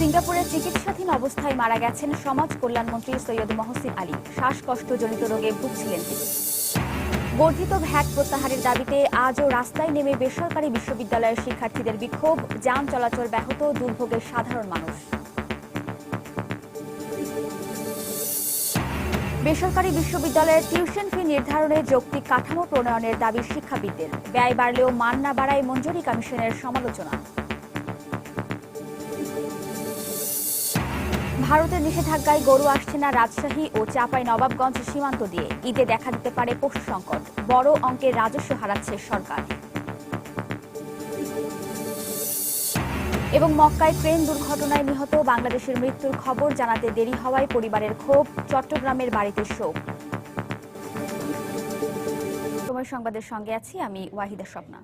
সিঙ্গাপুরে চিকিৎসাধীন অবস্থায় মারা গেছেন সমাজ কল্যাণমন্ত্রী সৈয়দ মহসিন আলী। শ্বাসকষ্টজনিত রোগে ভুগছিলেন তিনি। বর্ধিত ভ্যাট প্রত্যাহারের দাবিতে আজও রাস্তায় নেমে বেসরকারি বিশ্ববিদ্যালয়ের শিক্ষার্থীদের বিক্ষোভ। যান চলাচল ব্যাহত, দুর্ভোগের সাধারণ মানুষ। বেসরকারি বিশ্ববিদ্যালয়ের টিউশন ফি নির্ধারণে যৌক্তিক কাঠামো প্রণয়নের দাবি শিক্ষাবিদদের। ব্যয় বাড়লেও মান না বাড়ায় মঞ্জুরি কমিশনের সমালোচনা। ভারতের নিষেধাজ্ঞায় গরু আসছে না রাজশাহী ও চাঁপাইনবাবগঞ্জ সীমান্ত দিয়ে। ঈদে দেখা দিতে পারে পশু সংকট। বড় অঙ্কের রাজস্ব হারাচ্ছে সরকার। এবং মক্কায় ট্রেন দুর্ঘটনায় নিহত বাংলাদেশের মৃত্যুর খবর জানাতে দেরি হওয়ায় পরিবারের ক্ষোভ। চট্টগ্রামের বাড়িতে শোক। সময় সংবাদের সঙ্গে আছি আমি ওয়াহিদা স্বপ্না।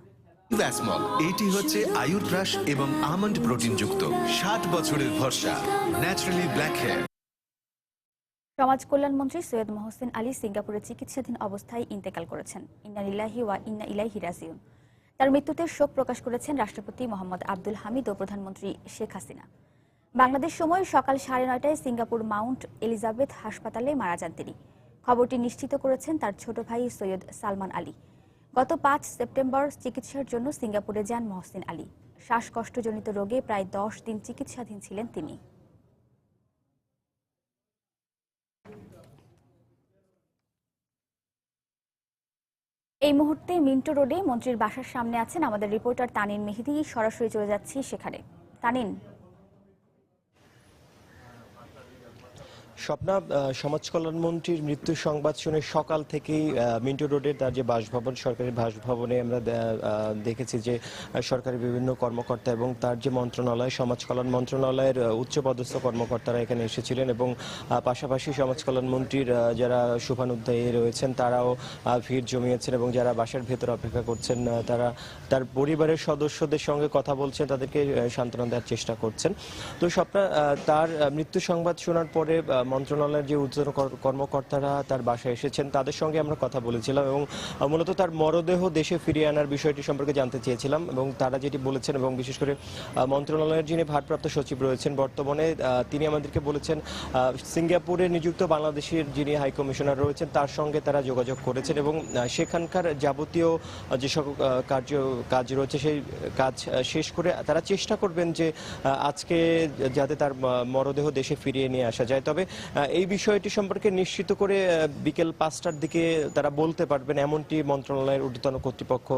ভ্যাসমল এটি হচ্ছে আয়ুর ব্রাশ এবং আমন্ড প্রোটিন যুক্ত 60 বছরের ভরসা ন্যাচারালি ব্ল্যাক হেয়ার। সমাজ কল্যাণমন্ত্রী সৈয়দ মহসিন আলী সিঙ্গাপুরে চিকিৎসাধীন অবস্থায় ইন্তেকাল করেছেন। ইন্না লিল্লাহি ওয়া ইন্না ইলাইহি রাজিউন। তার মৃত্যুতে শোক প্রকাশ করেছেন রাষ্ট্রপতি মোহাম্মদ আব্দুল হামিদ ও প্রধানমন্ত্রী শেখ হাসিনা। বাংলাদেশ সময় সকাল 9:30টায় সিঙ্গাপুর মাউন্ট এলিজাবেথ হাসপাতালে মারা যান তিনি। খবরটি নিশ্চিত করেছেন তার ছোট ভাই সৈয়দ সালমান আলী। গত 5 সেপ্টেম্বর চিকিৎসার জন্য সিঙ্গাপুরে যান মহসিন আলী। শ্বাসকষ্টজনিত রোগে প্রায় 10 দিন চিকিৎসাধীন ছিলেন তিনি। এই মুহূর্তে মিন্টো রোডে মন্ত্রীর বাসার সামনে আছেন আমাদের রিপোর্টার তানিন মেহেদি। সরাসরি চলে যাচ্ছি সেখানে। তানিন। স্বপ্না, সমাজ কল্যাণমন্ত্রীর মৃত্যুর সংবাদ শুনে সকাল থেকেই মিন্টো রোডের তার যে বাসভবন, সরকারি বাসভবনে আমরা দেখেছি যে সরকারি বিভিন্ন কর্মকর্তা এবং তার যে মন্ত্রণালয়, সমাজ কল্যাণ মন্ত্রণালয়ের উচ্চপদস্থ কর্মকর্তারা এখানে এসেছিলেন এবং পাশাপাশি সমাজ কল্যাণমন্ত্রীর যারা শুভানুধ্যায়ী রয়েছেন তারাও ভিড় জমিয়েছেন এবং যারা বাসার ভেতর অপেক্ষা করছেন তারা তার পরিবারের সদস্যদের সঙ্গে কথা বলছেন, তাদেরকে সান্ত্বনা দেওয়ার চেষ্টা করছেন। তো স্বপ্না, তার মৃত্যু সংবাদ শোনার পরে মন্ত্রণালয়ের যে ঊর্ধ্বতন কর্মকর্তারা তার বাসায় এসেছেন তাদের সঙ্গে আমরা কথা বলেছিলাম এবং মূলত তার মরদেহ দেশে ফিরিয়ে আনার বিষয়টি সম্পর্কে জানতে চেয়েছিলাম এবং তারা যেটি বলেছেন এবং বিশেষ করে মন্ত্রণালয়ের যিনি ভারপ্রাপ্ত সচিব রয়েছেন বর্তমানে, তিনি আমাদেরকে বলেছেন সিঙ্গাপুরে নিযুক্ত বাংলাদেশের যিনি হাই কমিশনার রয়েছেন তার সঙ্গে তারা যোগাযোগ করেছেন এবং সেখানকার যাবতীয় যেসব কাজ রয়েছে সেই কাজ শেষ করে তারা চেষ্টা করবেন যে আজকে যাতে তার মরদেহ দেশে ফিরিয়ে নিয়ে আসা যায়। তবে এই বিষয়টি সম্পর্কে নিশ্চিত করে বিকেল 5টার দিকে তারা বলতে পারবেন, এমনটি মন্ত্রণালয়ের ঊর্ধ্বতন কর্তৃপক্ষ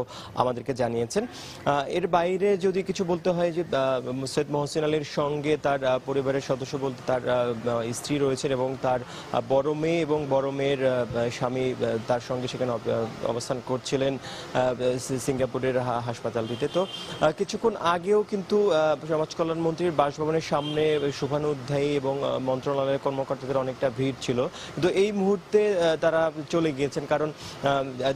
আমাদেরকে জানিয়েছেন। এর বাইরে যদি কিছু বলতে হয় যে সৈয়দ মহসিন আলীর সঙ্গে তার পরিবারের সদস্য বলতে তার স্ত্রী রয়েছেন এবং তার বড় মেয়ে এবং বড় মেয়ের স্বামী তার সঙ্গে সেখানে অবস্থান করছিলেন সিঙ্গাপুরের হাসপাতালটিতে। তো কিছুক্ষণ আগেও কিন্তু সমাজ কল্যাণ মন্ত্রীর বাসভবনের সামনে শুভানুধ্যায়ী এবং মন্ত্রণালয়ের কর্মকর্তাদের অনেকটা ভিড় ছিল, কিন্তু এই মুহূর্তে তারা চলে গিয়েছেন কারণ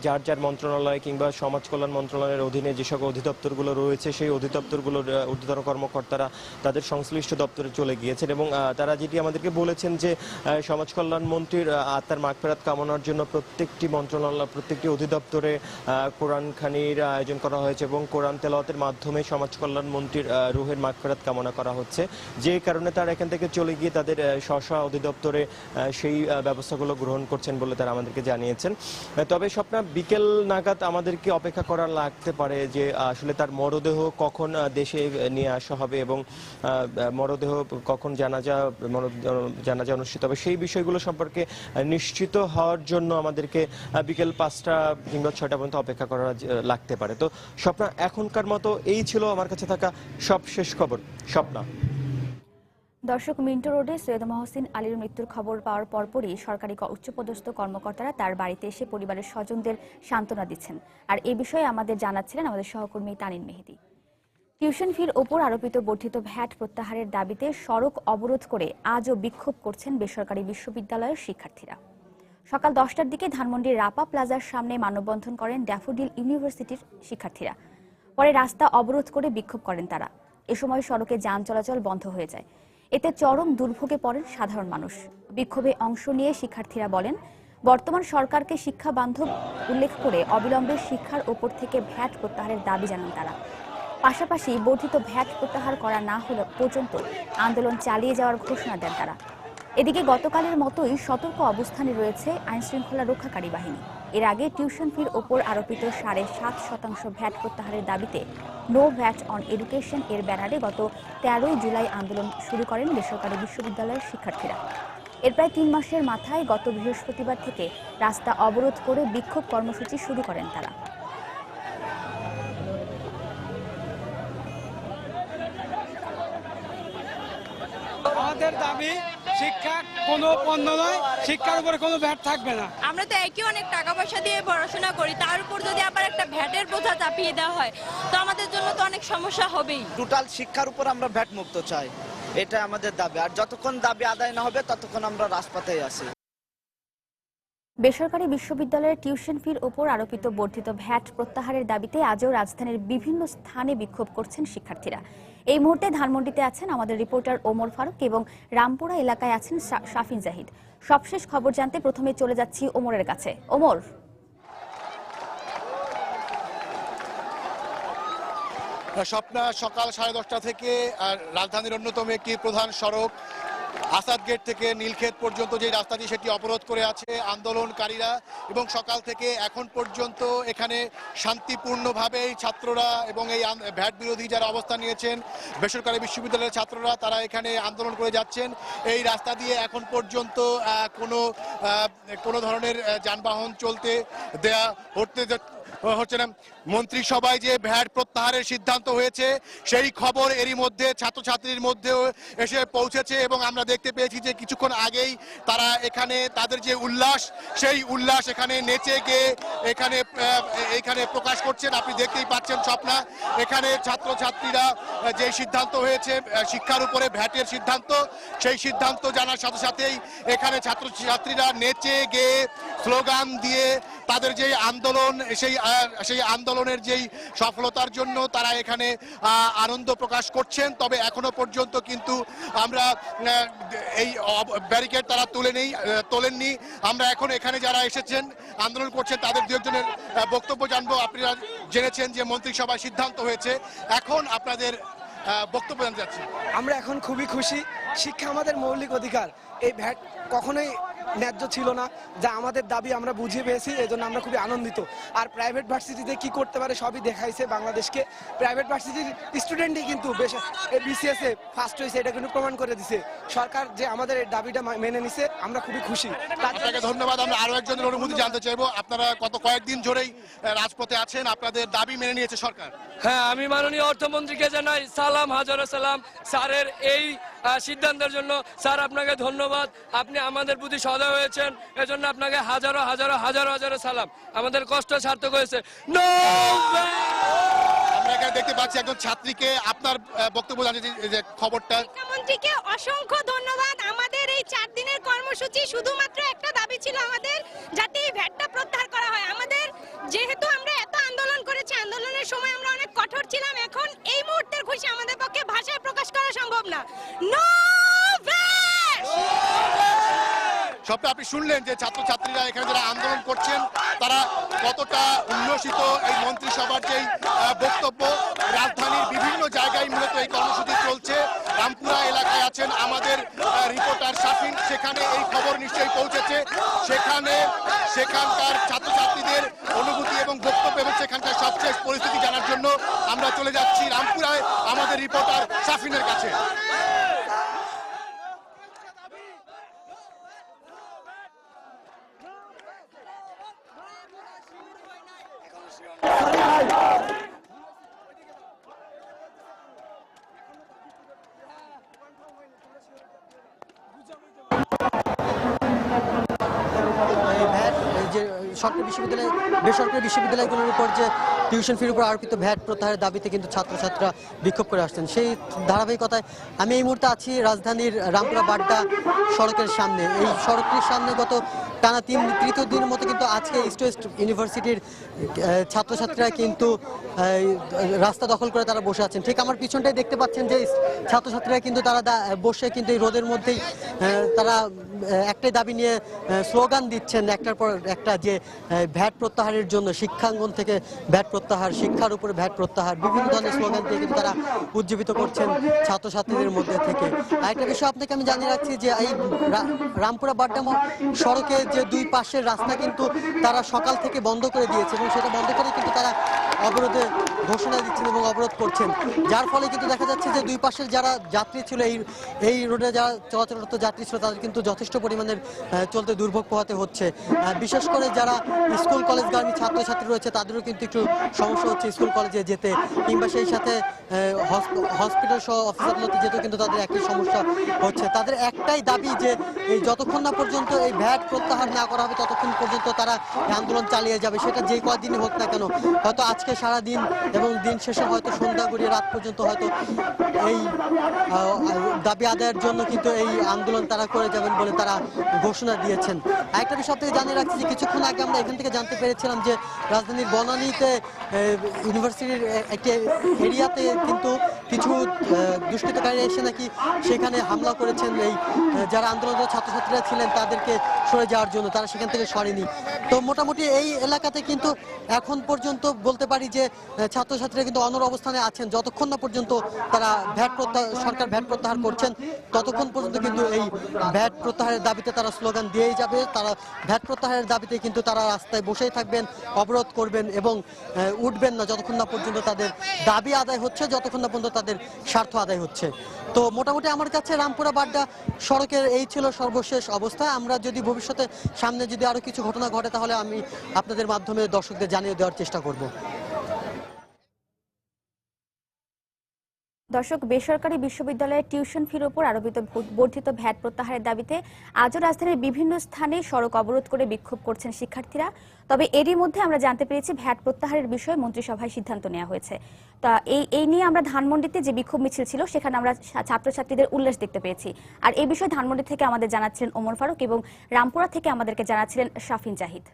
যার যার মন্ত্রণালয় কিংবা সমাজ কল্যাণ মন্ত্রণালয়ের অধীনে যে সকল অধিদপ্তরগুলো রয়েছে সেই অধিদপ্তরগুলোর ঊর্ধ্বতন কর্মকর্তারা তাদের সংশ্লিষ্ট দপ্তরে চলে গিয়েছেন এবং তারা যেটি আমাদেরকে বলেছেন যে সমাজ কল্যাণ মন্ত্রীর আত্মার মাগফিরাত কামনার জন্য প্রত্যেকটি মন্ত্রণালয় প্রত্যেকটি অধিদপ্তরে কোরআন খানির আয়োজন করা হয়েছে এবং কোরআন তেলাওয়াতের মাধ্যমে সমাজ কল্যাণ মন্ত্রীর রুহের মাগফিরাত কামনা করা হচ্ছে, যে কারণে তারা এখান থেকে চলে গিয়ে তাদের স্ব অধিদপ্তরে সেই ব্যবস্থাগুলো গ্রহণ করছেন বলে তারা আমাদেরকে জানিয়েছেন। তবে স্বপ্না, বিকেল নাগাদ আমাদেরকে অপেক্ষা করা লাগতে পারে যে আসলে তার মরদেহ কখন দেশে নিয়ে আসা হবে এবং মরদেহ কখন জানাজা অনুষ্ঠিত হবে সেই বিষয়গুলো সম্পর্কে নিশ্চিত হওয়ার জন্য আমাদেরকে বিকেল 5টা কিংবা 6টা পর্যন্ত অপেক্ষা করা লাগতে পারে। তো স্বপ্না, এখনকার মতো এই ছিল আমার কাছে থাকা সবশেষ খবর। স্বপ্না। দর্শক, মিন্টো রোডে সৈয়দ মহসিন আলীর মৃত্যুর খবর পাওয়ার পরপরই সরকারি উচ্চপদস্থ কর্মকর্তারা তার বাড়িতে এসে পরিবারের স্বজনদের সান্ত্বনা দিচ্ছেন। আর এই বিষয়ে আমাদের জানাচ্ছিলেন আমাদের সহকর্মী তানিন মেহেদি। টিউশন ফির ওপর আরোপিত বর্ধিত ভ্যাট প্রত্যাহারের দাবিতে সড়ক অবরোধ করে আজও বিক্ষোভ করছেন বেসরকারি বিশ্ববিদ্যালয়ের শিক্ষার্থীরা। সকাল 10টার দিকে ধানমন্ডির রাপা প্লাজার সামনে মানববন্ধন করেন ড্যাফোডিল ইউনিভার্সিটির শিক্ষার্থীরা। পরে রাস্তা অবরোধ করে বিক্ষোভ করেন তারা। এ সময় সড়কে যান চলাচল বন্ধ হয়ে যায়। এতে চরম দুর্ভোগে পড়েন সাধারণ মানুষ। বিক্ষোভে অংশ নিয়ে শিক্ষার্থীরা বলেন, বর্তমান সরকারকে শিক্ষা বান্ধব উল্লেখ করে অবিলম্বে শিক্ষার ওপর থেকে ভ্যাট প্রত্যাহারের দাবি জানান তারা। পাশাপাশি বর্ধিত ভ্যাট প্রত্যাহার করা না হলে পর্যন্ত আন্দোলন চালিয়ে যাওয়ার ঘোষণা দেন তারা। এদিকে গতকালের মতোই সতর্ক অবস্থানে রয়েছে আইনশৃঙ্খলা রক্ষাকারী বাহিনী। এর আগে টিউশন ফির ওপর আরোপিত 7.5% ভ্যাট প্রত্যাহারের দাবিতে নো ভ্যাট অন এডুকেশন এর ব্যানারে গত 13 জুলাই আন্দোলন শুরু করেন বেসরকারি বিশ্ববিদ্যালয়ের শিক্ষার্থীরা। এর প্রায় 3 মাসের মাথায় গত বৃহস্পতিবার থেকে রাস্তা অবরোধ করে বিক্ষোভ কর্মসূচি শুরু করেন তারা। আমাদের দাবি শিক্ষা কোনো পণ্য নয়, শিক্ষার উপরে কোনো ভ্যাট থাকবে না। আমরা তো একই অনেক টাকা পয়সা দিয়ে পড়াশোনা করি, তার উপর যদি আবার একটা ভ্যাটের বোঝা চাপিয়ে দেওয়া হয় তো আমাদের জন্য তো অনেক সমস্যা হবেই। টোটাল শিক্ষার উপর আমরা ভ্যাট মুক্ত চাই, এটা আমাদের দাবি। আর যতক্ষণ দাবি আদায় না হবে ততক্ষণ আমরা রাজপথেই আছি। বেসরকারি বিশ্ববিদ্যালয়ের টিউশন ফির ওপর আরোপিত বর্ধিত ভ্যাট প্রত্যাহারের দাবিতে আজও রাজধানীর বিভিন্ন স্থানে বিক্ষোভ করছেন শিক্ষার্থীরা। এই মুহূর্তে ধানমন্ডিতে আছেন আমাদের রিপোর্টার ওমর ফারুক এবং রামপুরা এলাকায় আছেন শাফিন জাহিদ। সবশেষ খবর জানতে প্রথমে চলে যাচ্ছি ওমরের কাছে। ওমর, স্বপ্না সকাল 10:30 থেকে রাজধানীর অন্যতম একটি প্রধান সড়ক আসাদ গেট থেকে নীলক্ষেত পর্যন্ত যে রাস্তাটি সেটি অবরোধ করে আছে আন্দোলনকারীরা, এবং সকাল থেকে এখন পর্যন্ত এখানে শান্তিপূর্ণভাবে ছাত্ররা এবং এই ভ্যাট বিরোধী যারা অবস্থান নিয়েছেন বেসরকারি বিশ্ববিদ্যালয়ের ছাত্ররা তারা এখানে আন্দোলন করে যাচ্ছেন। এই রাস্তা দিয়ে এখন পর্যন্ত কোনো ধরনের যানবাহন চলতে দেয়া হচ্ছে না। মন্ত্রিসভায় যে ভ্যাট প্রত্যাহারের সিদ্ধান্ত হয়েছে সেই খবর এরই মধ্যে ছাত্রছাত্রীর মধ্যেও এসে পৌঁছেছে, এবং আমরা দেখতে পেয়েছি যে কিছুক্ষণ আগেই তারা এখানে তাদের যে উল্লাস সেই উল্লাস এখানে নেচে গিয়ে এখানে প্রকাশ করছেন। আপনি দেখতেই পাচ্ছেন স্বপ্না, এখানে ছাত্রছাত্রীরা যে সিদ্ধান্ত হয়েছে শিক্ষার উপরে ভ্যাটের সিদ্ধান্ত, সেই সিদ্ধান্ত জানার সাথে সাথেই এখানে ছাত্রছাত্রীরা নেচে গিয়ে স্লোগান দিয়ে তাদের যে আন্দোলন সেই আন্দোলনের যেই সফলতার জন্য তারা এখানে আনন্দ প্রকাশ করছেন। তবে এখনো পর্যন্ত কিন্তু আমরা এই ব্যারিকেড তারা তোলেননি। আমরা এখন এখানে যারা এসেছেন আন্দোলন করছেন তাদের দু একজনের বক্তব্য জানবো। আপনারা জেনেছেন যে মন্ত্রিসভায় সিদ্ধান্ত হয়েছে, এখন আপনাদের বক্তব্য জানতে চাচ্ছি। আমরা এখন খুবই খুশি, শিক্ষা আমাদের মৌলিক অধিকার। এই ভ্যাট কখনোই ন্যায্য ছিল না, যা আমাদের দাবি আমরা বুঝিয়ে পেয়েছি, এই জন্য আমরা খুবই আনন্দিত। আর প্রাইভেট ভার্সিটিতে কি করতে পারে সবই দেখাইছে বাংলাদেশকে। প্রাইভেট ভার্সিটির স্টুডেন্টই কিন্তু বেশ বিসিএস এ ফার্স্ট হয়েছে, এটা কিন্তু প্রমাণ করে দিছে। সরকার যে আমাদের এই দাবিটা মেনে নিছে, আমরা খুবই খুশি। আপনাকে ধন্যবাদ। আমরা আরো একজনের অনুভূতি জানতে চাইবো। আপনারা কয়েকদিন ধরেই রাজপথে আছেন, আপনাদের দাবি মেনে নিয়েছে সরকার? হ্যাঁ, আমি মাননীয় অর্থমন্ত্রীকে জানাই সালাম, হাজারো সালাম স্যারের এই সিদ্ধান্তের জন্য। স্যার, আপনাকে ধন্যবাদ, আপনি আমাদের প্রতি সদয় হয়েছেন, এজন্য আপনাকে হাজারো হাজারো হাজারো হাজারো সালাম। আমাদের কষ্ট সার্থক হয়েছে। আমরা এখানে দেখতে পাচ্ছি একজন ছাত্রীকে, আপনার বক্তব্য জানতে যে খবরটা। শিক্ষামন্ত্রীকে অসংখ্য ধন্যবাদ। আমাদের এই 4 দিনের কর্মসূচি শুধুমাত্র একটা দাবি ছিল আমাদের, যাতে এই ভ্যাটটা প্রত্যাহার করা হয়। আমাদের যেহেতু আমরা এত আন্দোলন করেছি, আন্দোলনের সময় আমরা অনেক কঠোর ছিলাম, এখন এই মুহূর্তের খুশি আমাদের পক্ষে ভাষায় প্রকাশ করা সম্ভব না। No VAT! সবটা আপনি শুনলেন যে ছাত্রছাত্রীরা এখানে যারা আন্দোলন করছেন তারা কতটা উল্লসিত। এই মন্ত্রিসভার যেই বক্তব্য, রাজধানীর বিভিন্ন জায়গায় মূলত এই কর্মসূচি চলছে। রামপুরা এলাকায় আছেন আমাদের রিপোর্টার শাফিন, সেখানে এই খবর নিশ্চয়ই পৌঁছেছে। সেখানকার ছাত্রছাত্রীদের অনুভূতি এবং বক্তব্য এবং সেখানকার সবশেষ পরিস্থিতি জানার জন্য আমরা চলে যাচ্ছি রামপুরায় আমাদের রিপোর্টার শাফিনের কাছে। যে সরকারি বিশ্ববিদ্যালয় বেসরকারি বিশ্ববিদ্যালয়গুলোর উপর যে টিউশন ফির উপর আরোপিত ভ্যাট প্রত্যাহারের দাবিতে কিন্তু ছাত্রছাত্রীরা বিক্ষোভ করে আসছেন। সেই ধারাবাহিকতায় আমি এই মুহূর্তে আছি রাজধানীর রামপুরা বাড্ডা সড়কের সামনে। এই সড়কটির সামনে গত টানা তৃতীয় দিনের মতো কিন্তু আজকে ইস্ট ওয়েস্ট ইউনিভার্সিটির ছাত্রছাত্রীরা কিন্তু রাস্তা দখল করে তারা বসে আছেন। ঠিক আমার পিছনটাই দেখতে পাচ্ছেন যে ছাত্রছাত্রীরা কিন্তু তারা বসে কিন্তু এই রোদের মধ্যেই তারা একটাই দাবি নিয়ে স্লোগান দিচ্ছেন একটার পর একটা, যে ভ্যাট প্রত্যাহারের জন্য, শিক্ষাঙ্গন থেকে ভ্যাট প্রত্যাহার, শিক্ষার উপরে ভ্যাট প্রত্যাহার, বিভিন্ন ধরনের স্লোগান দিয়ে কিন্তু তারা উজ্জীবিত করছেন ছাত্রছাত্রীদের মধ্যে থেকে। আরেকটা বিষয় আপনাকে আমি জানিয়ে রাখছি যে এই রামপুরা বাড্ডা সড়কে যে দুই পাশের রাস্তা কিন্তু তারা সকাল থেকে বন্ধ করে দিয়েছে এবং সেটা বন্ধ করে কিন্তু তারা অবরোধের ঘোষণা দিচ্ছেন এবং অবরোধ করছেন, যার ফলে কিন্তু দেখা যাচ্ছে যে দুই পাশের যারা যাত্রী ছিল, এই রোডে যারা চলাচলরত যাত্রী ছিল, তাদের কিন্তু যথেষ্ট পরিমাণের চলতে দুর্ভোগ পোহাতে হচ্ছে। বিশেষ করে যারা স্কুল কলেজগামী ছাত্রছাত্রী রয়েছে তাদেরও কিন্তু একটু সমস্যা হচ্ছে স্কুল কলেজে যেতে, কিংবা সেই সাথে হসপিটাল সহ অফিস আদালতে যেতেও কিন্তু তাদের একই সমস্যা হচ্ছে। তাদের একটাই দাবি যে এই যতক্ষণ না পর্যন্ত এই ভ্যাট প্রত্যাহার না করা হবে ততক্ষণ পর্যন্ত তারা আন্দোলন চালিয়ে যাবে, সেটা যে কয়দিনই হোক না কেন। হয়তো আজকে সারা দিন এবং দিন শেষে হয়তো সন্ধ্যা গড়িয়ে রাত পর্যন্ত হয়তো এই দাবি আদায়ের জন্য কিন্তু এই আন্দোলন তারা করে যাবেন বলে তারা ঘোষণা দিয়েছেন। আরেকটা বিষয় থেকে জানিয়ে রাখছি যে কিছুক্ষণ আগে আমরা এখান থেকে জানতে পেরেছিলাম যে রাজধানীর বনানীতে ইউনিভার্সিটির একটি এরিয়াতে কিন্তু কিছু দুষ্কৃতকারী এসে নাকি সেখানে হামলা করেছেন এই যারা আন্দোলনরত ছাত্রছাত্রীরা ছিলেন তাদেরকে সরে যাওয়ার জন্য, তারা সেখান থেকে সরেনি। তো মোটামুটি এই এলাকাতে কিন্তু এখন পর্যন্ত বলতে পারি যে ছাত্রছাত্রীরা কিন্তু অনড় অবস্থানে আছেন। যতক্ষণ না পর্যন্ত তারা সরকার ভ্যাট প্রত্যাহার করছেন ততক্ষণ পর্যন্ত কিন্তু এই ভ্যাট প্রত্যাহারের দাবিতে তারা স্লোগান দিয়েই যাবে। তারা ভ্যাট প্রত্যাহারের দাবিতে কিন্তু তারা রাস্তায় বসেই থাকবেন, অবরোধ করবেন এবং উঠবেন না যতক্ষণ না পর্যন্ত তাদের দাবি আদায় হচ্ছে, যতক্ষণ না পর্যন্ত তাদের স্বার্থ আদায় হচ্ছে। তো মোটামুটি আমার কাছে রামপুরা বাড্ডা সড়কের এই ছিল সর্বশেষ অবস্থা। আমরা যদি ভবিষ্যতে সামনে যদি আরো কিছু ঘটনা ঘটে তাহলে আমি আপনাদের মাধ্যমে দর্শকদের জানিয়ে দেওয়ার চেষ্টা করব। দর্শক, বেসরকারি বিশ্ববিদ্যালয়ের টিউশন ফির ওপর আরোপিত বর্ধিত ভ্যাট প্রত্যাহারের দাবিতে আজও রাজধানীর বিভিন্ন স্থানে সড়ক অবরোধ করে বিক্ষোভ করছেন শিক্ষার্থীরা। তবে এরই মধ্যে আমরা জানতে পেরেছি ভ্যাট প্রত্যাহারের বিষয়ে মন্ত্রিসভায় সিদ্ধান্ত নেওয়া হয়েছে। তা এই নিয়ে আমরা ধানমন্ডিতে যে বিক্ষোভ মিছিল ছিল সেখানে আমরা ছাত্রছাত্রীদের উল্লাস দেখতে পেয়েছি। আর এই বিষয়ে ধানমন্ডি থেকে আমাদের জানাচ্ছিলেন ওমর ফারুক এবং রামপুরা থেকে আমাদেরকে জানাচ্ছিলেন শাফিন জাহিদ।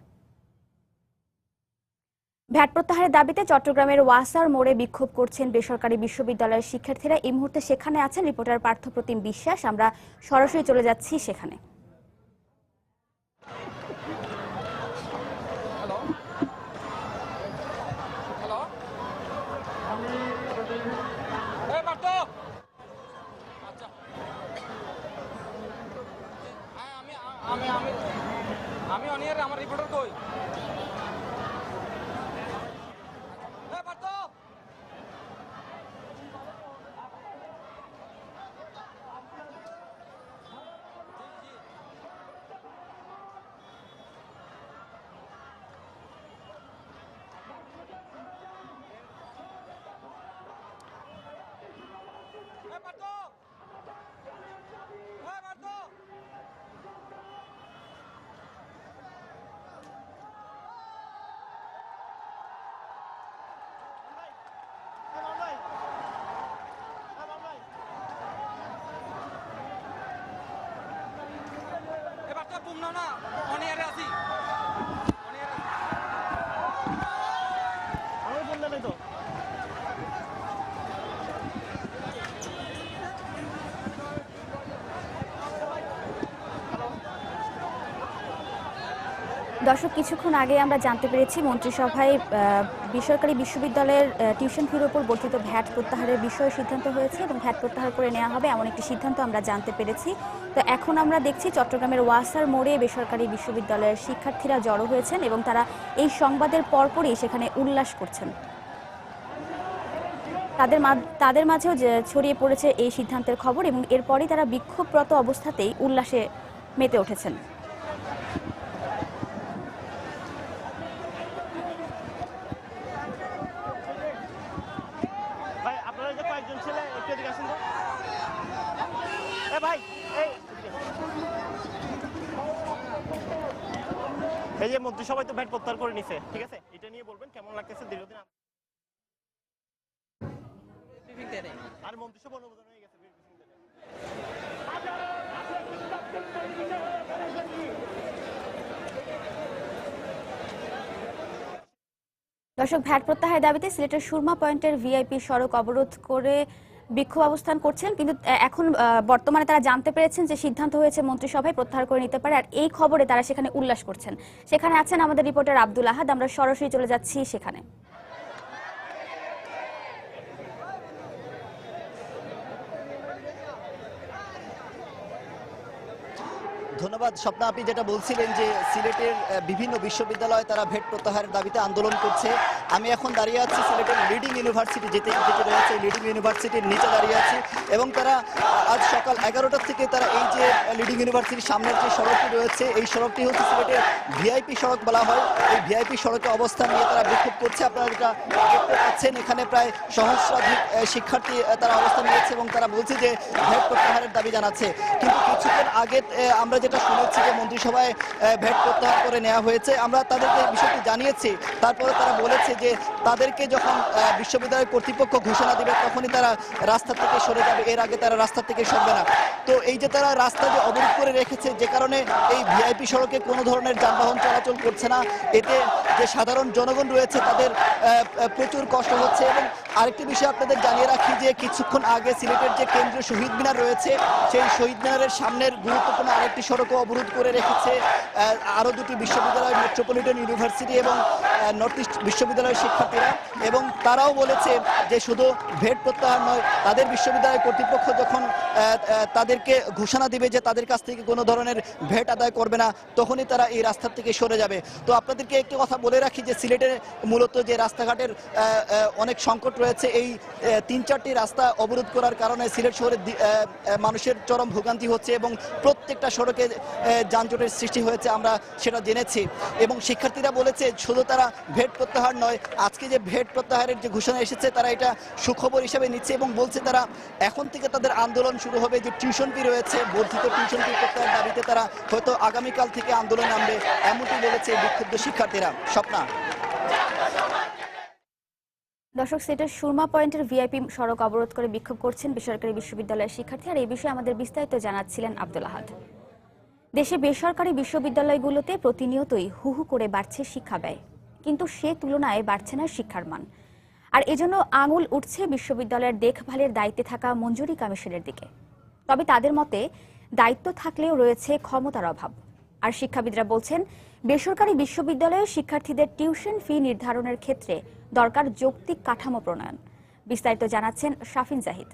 ভ্যাট প্রত্যাহারের দাবিতে চট্টগ্রামের ওয়াসার মোড়ে বিক্ষোভ করছেন বেসরকারি বিশ্ববিদ্যালয়ের শিক্ষার্থীরা। এই মুহূর্তে সেখানে আছেন রিপোর্টার পার্থপ্রতিম বিশ্বাস। আমরা সরাসরি চলে যাচ্ছি সেখানে। আমি অনিয়ার আমার রিপোর্টার কই না অনিয়ারে আছি আমি বললাম তো দর্শক, কিছুক্ষণ আগে আমরা জানতে পেরেছি মন্ত্রিসভায় বেসরকারি বিশ্ববিদ্যালয়ের টিউশন ফির ওপর বর্ধিত ভ্যাট প্রত্যাহারের বিষয়ে সিদ্ধান্ত হয়েছে এবং ভ্যাট প্রত্যাহার করে নেওয়া হবে এমন একটি সিদ্ধান্ত আমরা জানতে পেরেছি। তো এখন আমরা দেখছি চট্টগ্রামের ওয়াসার মোড়ে বেসরকারি বিশ্ববিদ্যালয়ের শিক্ষার্থীরা জড়ো হয়েছেন এবং তারা এই সংবাদের পরপরই সেখানে উল্লাস করছেন। তাদের মাঝেও ছড়িয়ে পড়েছে এই সিদ্ধান্তের খবর এবং এরপরই তারা বিক্ষোভরত অবস্থাতেই উল্লাসে মেতে উঠেছেন। এই যে মন্ত্রিসভায় তো ভ্যাট প্রত্যাহার করে নিছে, ঠিক আছে, এটা নিয়ে বলবেন কেমন লাগতেছে দীর্ঘদিন আর মন্ত্রিসভা অনুমোদন হয়ে গেছে। দর্শক, ভ্যাট প্রত্যাহারের দাবিতে সিলেটের সুরমা পয়েন্টের ভিআইপি সড়ক অবরোধ করে বিক্ষোভ অবস্থান করছেন, কিন্তু এখন বর্তমানে তারা জানতে পেরেছেন যে সিদ্ধান্ত হয়েছে মন্ত্রিসভায় প্রত্যাহার করে নিতে পারে, আর এই খবরে তারা সেখানে উল্লাস করছেন। সেখানে আছেন আমাদের রিপোর্টার আব্দুল আহাদ, আমরা সরাসরি চলে যাচ্ছি সেখানে। ধন্যবাদ স্বপ্না। আপনি যেটা বলছিলেন যে সিলেটের বিভিন্ন বিশ্ববিদ্যালয়ে তারা ভেট প্রত্যাহারের দাবিতে আন্দোলন করছে, আমি এখন দাঁড়িয়ে আছি সিলেটের লিডিং ইউনিভার্সিটি যেটি রয়েছে লিডিং ইউনিভার্সিটির নিচে দাঁড়িয়ে আছি, এবং তারা আজ সকাল 11টার থেকে তারা এই যে লিডিং ইউনিভার্সিটির সামনের যে সড়কটি রয়েছে, এই সড়কটি হচ্ছে সিলেটের ভিআইপি সড়ক বলা হয়। এই ভিআইপি সড়কে অবস্থান নিয়ে তারা বিক্ষোভ করছে। আপনারা যেটা দেখতে পাচ্ছেন এখানে প্রায় সহস্রাধিক শিক্ষার্থী তারা অবস্থান নিয়েছে এবং তারা বলছে যে ভেট প্রত্যাহারের দাবি জানাচ্ছে। কিন্তু কিছুক্ষণ আগে আমরা যেটা শুনেছি যে মন্ত্রিসভায় ভেট প্রত্যাহার করে নেওয়া হয়েছে, আমরা তাদেরকে বিষয়টি জানিয়েছি। তারপরে তারা বলেছে যে তাদেরকে যখন বিশ্ববিদ্যালয় কর্তৃপক্ষ ঘোষণা দেবে তখনই তারা রাস্তা থেকে সরে যাবে, এর আগে তারা রাস্তা থেকে সরবে না। তো এই যে তারা রাস্তা যে অবরোধ করে রেখেছে, যে কারণে এই ভিআইপি সড়কে কোনো ধরনের যানবাহন চলাচল করছে না, এতে যে সাধারণ জনগণ রয়েছে তাদের প্রচুর কষ্ট হচ্ছে। এবং আরেকটি বিষয় আপনাদের জানিয়ে রাখি যে কিছুক্ষণ আগে সিলেটের যে কেন্দ্রীয় শহীদ মিনার রয়েছে, সেই শহীদ মিনারের সামনের গুরুত্বপূর্ণ আরেকটি সড়কও অবরোধ করে রেখেছে আরও দুটি বিশ্ববিদ্যালয়, মেট্রোপলিটন ইউনিভার্সিটি এবং নর্থ ইস্ট বিশ্ববিদ্যালয়ের শিক্ষার্থীরা। এবং তারাও বলেছে যে শুধু ভেট প্রত্যাহার নয়, তাদের বিশ্ববিদ্যালয় কর্তৃপক্ষ যখন তাদেরকে ঘোষণা দিবে যে তাদের কাছ থেকে কোনো ধরনের ভেট আদায় করবে না, তখনই তারা এই রাস্তা থেকে সরে যাবে। তো আপনাদেরকে একটি কথা বলে রাখি যে সিলেটের মূলত যে রাস্তাঘাটের অনেক সংকট রয়েছে, এই 3-4টি রাস্তা অবরোধ করার কারণে সিলেট শহরের মানুষের চরম ভোগান্তি হচ্ছে এবং প্রত্যেকটা সড়কে যানজটের সৃষ্টি হয়েছে, আমরা সেটা জেনেছি। এবং শিক্ষার্থীরা বলেছে শুধু তারা ভেট প্রত্যাহার নয়, আজকে যে ভেট প্রত্যাহারের যে ঘোষণা এসেছে তারা এটা সুখবর হিসেবে নিচ্ছে এবং বলছে তারা এখন থেকে তাদের আন্দোলন শুরু হবে। যে টিউশন ফি রয়েছে, বর্ধিত টিউশন ফি প্রত্যাহারের দাবিতে তারা হয়তো আগামীকাল থেকে আন্দোলন নামবে, এমনটি বলেছে বিক্ষুব্ধ শিক্ষার্থীরা। স্বপ্না। দর্শক, সিলেটের সুরমা পয়েন্টের ভিআইপি সড়ক অবরোধ করে বিক্ষোভ করছেন বেসরকারি বিশ্ববিদ্যালয়ের শিক্ষার্থী, আর এই বিষয়ে আমাদের বিস্তারিত জানাচ্ছিলেন আব্দুল আহাদ। দেশে বেসরকারি বিশ্ববিদ্যালয়গুলোতে প্রতিনিয়তই হু হু করে বাড়ছে শিক্ষা ব্যয়, কিন্তু সে তুলনায় বাড়ছে না শিক্ষার মান। আর এজন্য আঙুল উঠছে বিশ্ববিদ্যালয়ের দেখভালের দায়িত্বে থাকা মঞ্জুরি কমিশনের দিকে। তবে তাদের মতে দায়িত্ব থাকলেও রয়েছে ক্ষমতার অভাব। আর শিক্ষাবিদরা বলছেন বেসরকারি বিশ্ববিদ্যালয়ে শিক্ষার্থীদের টিউশন ফি নির্ধারণের ক্ষেত্রে দরকার যৌক্তিক কাঠামো প্রণয়ন। বিস্তারিত জানাচ্ছেন শাফিন জাহিদ।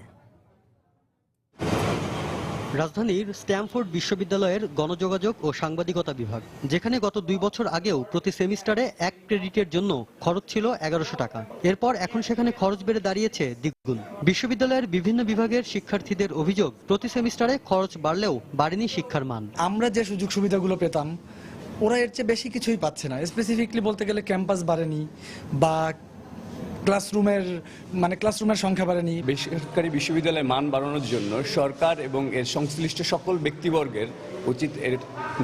রাজধানীর স্ট্যামফোর্ড বিশ্ববিদ্যালয়ের গণযোগাযোগ ও সাংবাদিকতা বিভাগ, যেখানে গত 2 বছর আগেও প্রতি সেমিস্টারে 1 ক্রেডিটের জন্য খরচ ছিল 1100 টাকা, এরপর এখন সেখানে খরচ বেড়ে দাঁড়িয়েছে দ্বিগুণ। বিশ্ববিদ্যালয়ের বিভিন্ন বিভাগের শিক্ষার্থীদের অভিযোগ, প্রতি সেমিস্টারে খরচ বাড়লেও বাড়েনি শিক্ষার মান। আমরা যে সুযোগ সুবিধাগুলো পেতাম ওরা এর চেয়ে বেশি কিছুই পাচ্ছে না। স্পেসিফিকলি বলতে গেলে ক্যাম্পাস বাড়েনি বা ক্লাসরুমের সংখ্যা বাড়েনি। বেসরকারি বিশ্ববিদ্যালয়ের মান বাড়ানোর জন্য সরকার এবং এর সংশ্লিষ্ট সকল ব্যক্তিবর্গের উচিত এর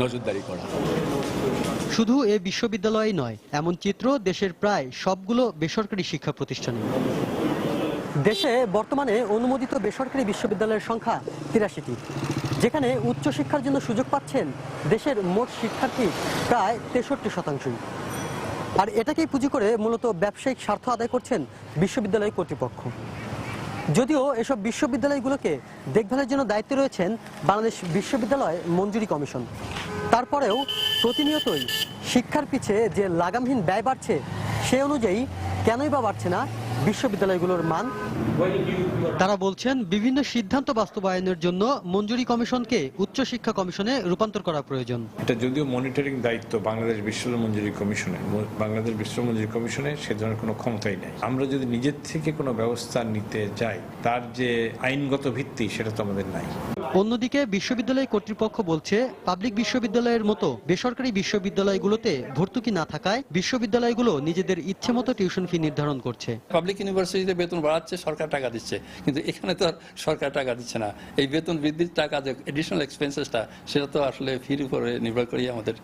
নজরদারি করা। শুধু এ বিশ্ববিদ্যালয়ই নয়, এমন চিত্র দেশের প্রায় সবগুলো বেসরকারি শিক্ষা প্রতিষ্ঠানে। দেশে বর্তমানে অনুমোদিত বেসরকারি বিশ্ববিদ্যালয়ের সংখ্যা 83টি, যেখানে উচ্চশিক্ষার জন্য সুযোগ পাচ্ছেন দেশের মোট শিক্ষার্থী প্রায় 63%। আর এটাকেই পুঁজি করে মূলত ব্যবসায়িক স্বার্থ আদায় করছেন বিশ্ববিদ্যালয় কর্তৃপক্ষ। যদিও এসব বিশ্ববিদ্যালয়গুলোকে দেখভালের জন্য দায়িত্বে রয়েছেন বাংলাদেশ বিশ্ববিদ্যালয় মঞ্জুরি কমিশন, তারপরেও প্রতিনিয়তই শিক্ষার পিছে যে লাগামহীন ব্যয় বাড়ছে, সে অনুযায়ী কেনই বা বাড়ছে না বিশ্ববিদ্যালয়গুলোর মান। তারা বলছেন বিভিন্ন সিদ্ধান্ত বাস্তবায়নের জন্য মঞ্জুরি কমিশনকে উচ্চশিক্ষা কমিশনে রূপান্তর করা প্রয়োজন। এটা যদিও মনিটরিং দায়িত্ব বাংলাদেশ বিশ্ববিদ্যালয় মঞ্জুরি কমিশনের, বাংলাদেশ বিশ্ববিদ্যালয় মঞ্জুরি কমিশনের সে ধরনের কোনো ক্ষমতাই নেই। আমরা যদি নিজের থেকে কোনো ব্যবস্থা নিতে যাই, তার যে আইনগত ভিত্তি সেটা তো আমাদের নাই। অন্যদিকে বিশ্ববিদ্যালয় কর্তৃপক্ষ বলছে পাবলিক বিশ্ববিদ্যালয়ের মতো বেসরকারি বিশ্ববিদ্যালয়গুলোতে ভর্তুকি না থাকায় বিশ্ববিদ্যালয়গুলো নিজেদের ইচ্ছে মতো টিউশন ফি নির্ধারণ করছে। পাবলিক ইউনিভার্সিটিতে বেতন বাড়াচ্ছে, সরকার টাকা দিচ্ছে, কিন্তু এখানে তো আর সরকার টাকা দিচ্ছে না। এই বেতন বৃদ্ধির টাকা যে এডিশনাল এক্সপেন্সেসটা, সেটা তো আসলে ফির উপরে নির্ভর করে আমাদের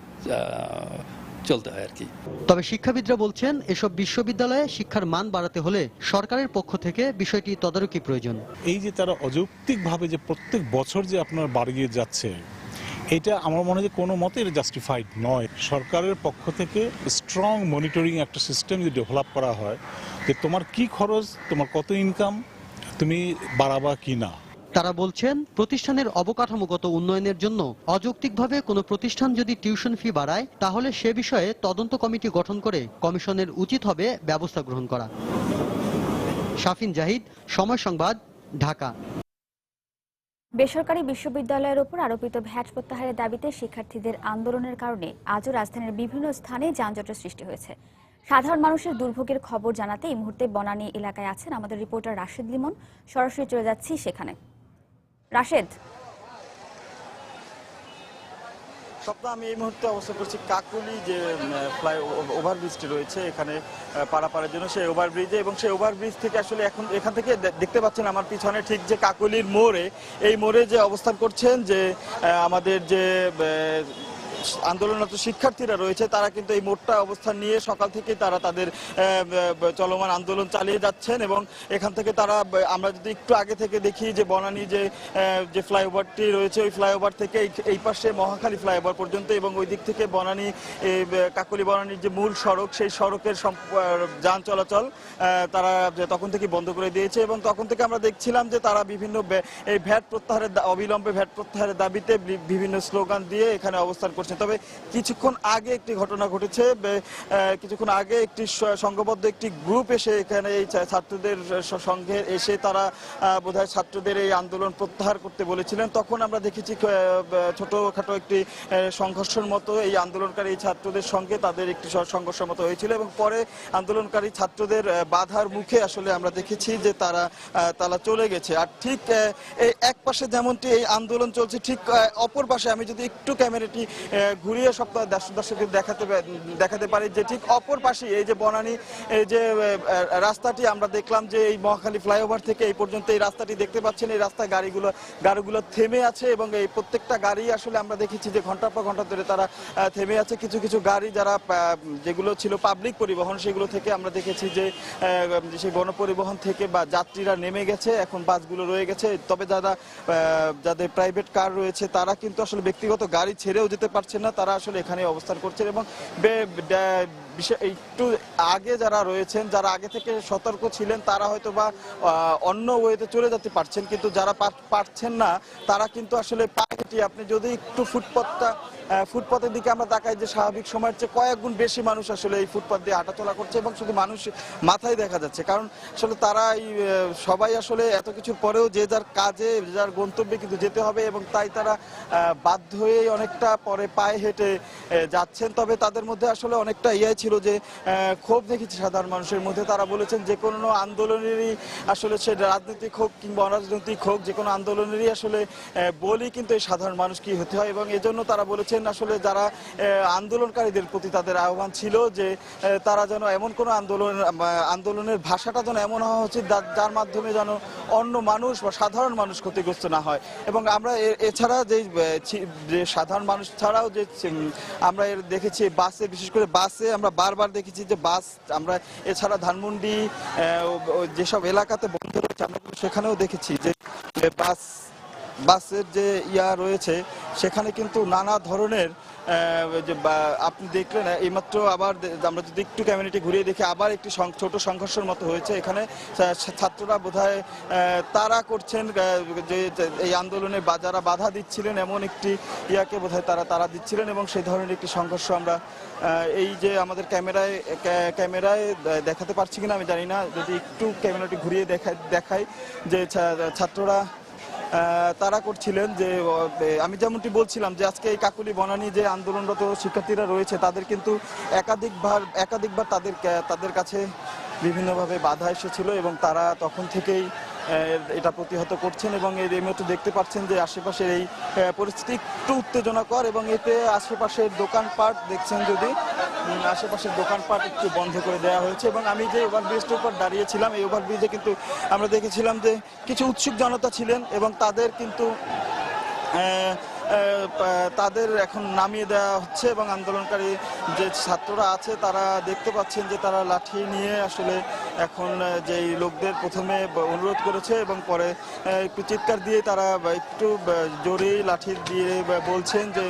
চলতে হয় আর কি। তবে শিক্ষাবিদরা বলছেন এসব বিশ্ববিদ্যালয়ে শিক্ষার মান বাড়াতে হলে সরকারের পক্ষ থেকে বিষয়টি তদারকি প্রয়োজন। এই যে তারা অযৌক্তিকভাবে যে প্রত্যেক বছর যে আপনার বাড়িয়ে যাচ্ছে, এটা আমার মনে হয় যে কোনো মতে এটা জাস্টিফাইড নয়। সরকারের পক্ষ থেকে স্ট্রং মনিটরিং একটা সিস্টেম যদি ডেভেলপ করা হয় যে তোমার কি খরচ, তোমার কত ইনকাম, তুমি বাড়াবা কি না। তারা বলছেন প্রতিষ্ঠানের অবকাঠামোগত উন্নয়নের জন্য অযৌক্তিকভাবে কোনো প্রতিষ্ঠান যদি টিউশন ফি বাড়ায় তাহলে সে বিষয়ে তদন্ত কমিটি গঠন করে কমিশনের উচিত হবে ব্যবস্থা গ্রহণ করা। শাফিন জাহিদ, সময় সংবাদ, ঢাকা। বেসরকারি বিশ্ববিদ্যালয়ের উপর আরোপিত ভ্যাট প্রত্যাহারের দাবিতে শিক্ষার্থীদের আন্দোলনের কারণে আজও রাজধানীর বিভিন্ন স্থানে যানজটের সৃষ্টি হয়েছে। সাধারণ মানুষের দুর্ভোগের খবর জানাতে এই মুহূর্তে বনানী এলাকায় আছেন আমাদের রিপোর্টার রাশেদ লিমন। সরাসরি চলে যাচ্ছি সেখানে। রাশেদ, স্বপ্ন, আমি এই মুহূর্তে অবস্থান করছি কাকুলি যে ফ্লাই ওভারব্রিজটি রয়েছে এখানে পারাপারের জন্য, সেই ওভারব্রিজে, এবং সেই ওভারব্রিজ থেকে আসলে এখান থেকে দেখতে পাচ্ছেন আমার পিছনে ঠিক যে কাকুলির মোড়ে, এই মোড়ে যে অবস্থান করছেন যে আমাদের যে আন্দোলনরত শিক্ষার্থীরা রয়েছে তারা কিন্তু এই মোড়টা অবস্থান নিয়ে সকাল থেকে তারা তাদের চলমান আন্দোলন চালিয়ে যাচ্ছেন। এবং এখান থেকে তারা, আমরা যদি একটু আগে থেকে দেখি যে বনানী যে ফ্লাইওভারটি রয়েছে ওই ফ্লাইওভার থেকে এই পাশে মহাখালী ফ্লাইওভার পর্যন্ত, এবং ওই দিক থেকে বনানী কাকলি বনানীর যে মূল সড়ক সেই সড়কের যান চলাচল তারা তখন থেকে বন্ধ করে দিয়েছে। এবং তখন থেকে আমরা দেখছিলাম যে তারা বিভিন্ন এই ভ্যাট প্রত্যাহারের অবিলম্বে ভ্যাট প্রত্যাহারের দাবিতে বিভিন্ন স্লোগান দিয়ে এখানে অবস্থান করছে। তবে কিছুক্ষণ আগে একটি ঘটনা ঘটেছে, কিছুক্ষণ আগে একটি সংঘবদ্ধ একটি গ্রুপ এসে এখানে এই ছাত্রদের সংঘে এসে তারা বোধহয় ছাত্রদের এই আন্দোলন প্রত্যাহার করতে বলেছিলেন। তখন আমরা দেখেছি ছোটখাটো একটি সংঘর্ষের মতো এই আন্দোলনকারী ছাত্রদের সঙ্গে তাদের একটি সংঘর্ষের মতো হয়েছিল, এবং পরে আন্দোলনকারী ছাত্রদের বাধার মুখে আসলে আমরা দেখেছি যে তারা চলে গেছে। আর ঠিক এই এক পাশে যেমনটি এই আন্দোলন চলছে, ঠিক অপর পাশে আমি যদি একটু ক্যামেরাটি ঘুরিয়ে সপ্তাহ দর্শকদের দেখাতে পারি যে ঠিক অপর পাশে এই যে বনানী এই যে রাস্তাটি আমরা দেখলাম যে এই মহাখালী ফ্লাইওভার থেকে এই পর্যন্ত এই রাস্তাটি দেখতে পাচ্ছেন, এই রাস্তায় গাড়িগুলো থেমে আছে, এবং এই প্রত্যেকটা গাড়ি আসলে আমরা দেখেছি যে ঘন্টার পর ঘন্টা ধরে তারা থেমে আছে। কিছু কিছু গাড়ি যেগুলো ছিল পাবলিক পরিবহন সেগুলো থেকে আমরা দেখেছি যে সেই গণপরিবহন থেকে বা যাত্রীরা নেমে গেছে, এখন বাসগুলো রয়ে গেছে। তবে যাদের প্রাইভেট কার রয়েছে তারা কিন্তু আসলে ব্যক্তিগত গাড়ি ছেড়েও যেতে পারছেন না, তারা আসলে এখানে অবস্থান করছেন। এবং একটু আগে যারা রয়েছেন, যারা আগে থেকে সতর্ক ছিলেন তারা হয়তো বা অন্য ওয়েতে চলে যেতে পারছেন, কিন্তু যারা পারছেন না তারা কিন্তু আসলে পায়ে হেঁটে, আপনি যদি একটু ফুটপাতের দিকে আমরা তাকাই যে স্বাভাবিক সময়ের চেয়ে কয়েক গুণ বেশি মানুষ আসলে এই ফুটপাত দিয়ে হাঁটাচলা করছে, এবং শুধু মানুষ মাথায় দেখা যাচ্ছে। কারণ আসলে তারা সবাই আসলে এত কিছুর পরেও যে যার কাজে যার গন্তব্যে কিন্তু যেতে হবে, এবং তাই তারা বাধ্য হয়ে অনেকটা পরে পায়ে হেঁটে যাচ্ছেন। তবে তাদের মধ্যে আসলে অনেকটা ছিল যে ক্ষোভ দেখেছি সাধারণ মানুষের মধ্যে। তারা বলেছেন যে কোনো আন্দোলনেরই আসলে সে রাজনৈতিক হোক কিংবা অরাজনৈতিক হোক, যে কোনো আন্দোলনেরই আসলে বলি কিন্তু এই সাধারণ মানুষ কি হতে হয়। এবং এজন্য তারা বলেছেন আসলে যারা আন্দোলনকারীদের প্রতি তাদের আহ্বান ছিল যে তারা যেন এমন কোনো আন্দোলনের ভাষাটা যেন এমন হওয়া উচিত যার মাধ্যমে যেন অন্য মানুষ বা সাধারণ মানুষ ক্ষতিগ্রস্ত না হয়। এবং আমরা এছাড়া যে সাধারণ মানুষ ছাড়াও যে আমরা দেখেছি বাসে, বিশেষ করে বাসে আমরা বারবার দেখেছি যে বাস, আমরা এছাড়া ধানমন্ডি যেসব এলাকাতে বন্ধ রয়েছে আমরা সেখানেও দেখেছি যে বাসের যে রয়েছে সেখানে কিন্তু নানা ধরনের আপনি দেখলেন এইমাত্র আবার আমরা যদি একটু ক্যামেরাটি ঘুরিয়ে দেখি আবার একটি ছোট সংঘর্ষের মতো হয়েছে। এখানে ছাত্ররা বোধহয় তারা করছেন যে এই আন্দোলনে যারা বাধা দিচ্ছিলেন এমন একটি বোধহয় তারা দিচ্ছিলেন, এবং সেই ধরনের একটি সংঘর্ষ আমরা এই যে আমাদের ক্যামেরায় দেখাতে পারছি কিনা আমি জানি না, যদি একটু ক্যামেরাটি ঘুরিয়ে দেখাই যে ছাত্ররা তারা করছিলেন যে আমি যেমনটি বলছিলাম যে আজকে এই কাকুলি বনানী যে আন্দোলনরত শিক্ষার্থীরা রয়েছে তাদের কিন্তু একাধিকবার তাদের কাছে বিভিন্নভাবে বাধা এসেছিল, এবং তারা তখন থেকেই এটা প্রতিহত করছেন। এবং এই মুহূর্তে দেখতে পাচ্ছেন যে আশেপাশের এই পরিস্থিতি একটু উত্তেজনাকর, এবং এতে আশেপাশের দোকানপাট দেখছেন যদি আশেপাশের দোকানপাট একটু বন্ধ করে দেওয়া হয়েছে। এবং আমি যে ওভারব্রিজটার উপর দাঁড়িয়েছিলাম এই ওভারব্রিজে কিন্তু আমরা দেখেছিলাম যে কিছু উৎসুক জনতা ছিলেন, এবং তাদের কিন্তু তাদের এখন নামিয়ে দেওয়া হচ্ছে এবং আন্দোলনকারী যে ছাত্ররা আছে তারা দেখতে পাচ্ছেন যে তারা লাঠি নিয়ে আসলে এখন যেই লোকদের প্রথমে অনুরোধ করেছে এবং পরে একটু চিৎকার দিয়ে তারা একটু জোরেই লাঠি দিয়ে বলছেন যে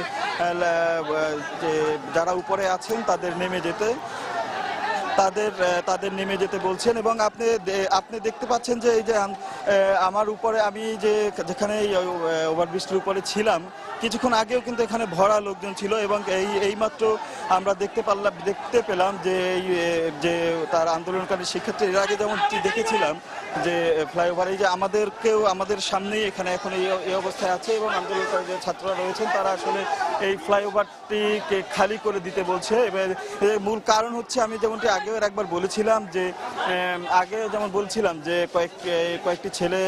যারা উপরে আছেন তাদের নেমে যেতে তাদের নেমে যেতে বলছেন। এবং আপনি দেখতে পাচ্ছেন যে এই যে আমার উপরে আমি যেখানে ওভারব্রিজটির উপরে ছিলাম কিছুক্ষণ আগেও কিন্তু এখানে ভরা লোকজন ছিল এবং এইমাত্র আমরা দেখতে পেলাম যে তার আন্দোলনকারী শিক্ষার্থী এর আগে যেমন দেখেছিলাম যে ফ্লাইওভারে যে আমাদের সামনেই এখানে এখন এই অবস্থায় আছে এবং আন্দোলনকারী যে ছাত্ররা রয়েছেন তারা আসলে এই ফ্লাইওভারটিকে খালি করে দিতে বলছে। এবার মূল কারণ হচ্ছে আমি যেমনটি আগেও একবার বলেছিলাম যে কয়েকটি ছেলে